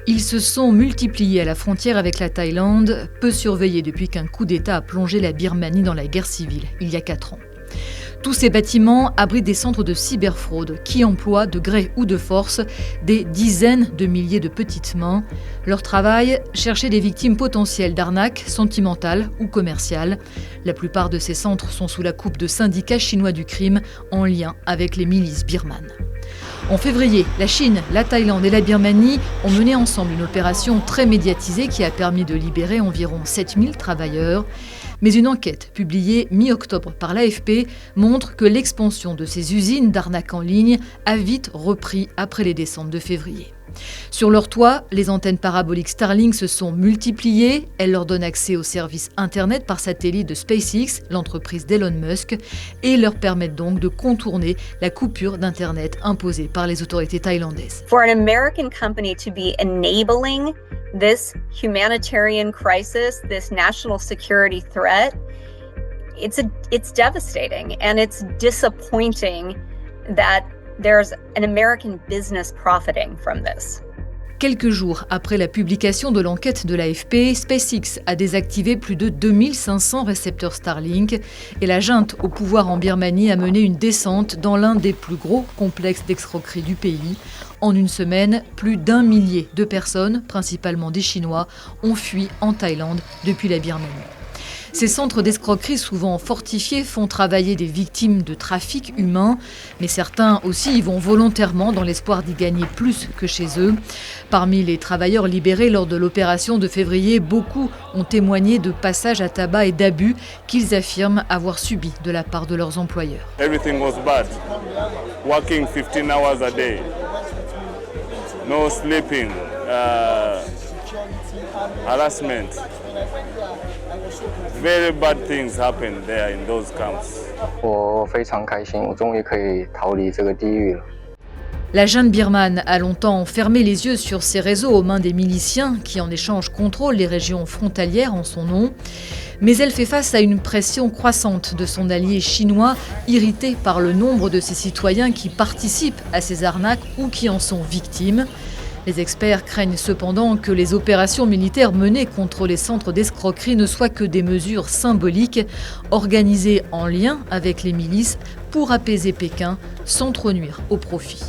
Ils se sont multipliés à la frontière avec la Thaïlande, peu surveillés depuis qu'un coup d'État a plongé la Birmanie dans la guerre civile, il y a 4 ans. Tous ces bâtiments abritent des centres de cyberfraude qui emploient, de gré ou de force, des dizaines de milliers de petites mains. Leur travail, chercher des victimes potentielles d'arnaques sentimentales ou commerciales. La plupart de ces centres sont sous la coupe de syndicats chinois du crime en lien avec les milices birmanes. En février, la Chine, la Thaïlande et la Birmanie ont mené ensemble une opération très médiatisée qui a permis de libérer environ 7000 travailleurs. Mais une enquête publiée mi-octobre par l'AFP montre que l'expansion de ces usines d'arnaques en ligne a vite repris après les descentes de février. Sur leur toit, les antennes paraboliques Starlink se sont multipliées. Elles leur donnent accès aux services Internet par satellite de SpaceX, l'entreprise d'Elon Musk, et leur permettent donc de contourner la coupure d'Internet imposée par les autorités thaïlandaises. For an American company to be enabling this humanitarian crisis, this national security threat, it's devastating, and it's disappointing that there's an American business profiting from this. Quelques jours après la publication de l'enquête de l'AFP, SpaceX a désactivé plus de 2500 récepteurs Starlink et la junte au pouvoir en Birmanie a mené une descente dans l'un des plus gros complexes d'escroquerie du pays. En une semaine, plus d'1 millier de personnes, principalement des Chinois, ont fui en Thaïlande depuis la Birmanie. Ces centres d'escroquerie souvent fortifiés font travailler des victimes de trafic humain, mais certains aussi y vont volontairement dans l'espoir d'y gagner plus que chez eux. Parmi les travailleurs libérés lors de l'opération de février, beaucoup ont témoigné de passages à tabac et d'abus qu'ils affirment avoir subis de la part de leurs employeurs. Everything was bad. Working 15 hours a day. No sleeping. Harassment. Very bad things happen there in those camps. 我非常开心，我终于可以逃离这个地狱了。 La junte birmane a longtemps fermé les yeux sur ces réseaux aux mains des miliciens qui, en échange, contrôlent les régions frontalières en son nom. Mais elle fait face à une pression croissante de son allié chinois, irrité par le nombre de ses citoyens qui participent à ces arnaques ou qui en sont victimes. Les experts craignent cependant que les opérations militaires menées contre les centres d'escroquerie ne soient que des mesures symboliques, organisées en lien avec les milices pour apaiser Pékin sans trop nuire au profit.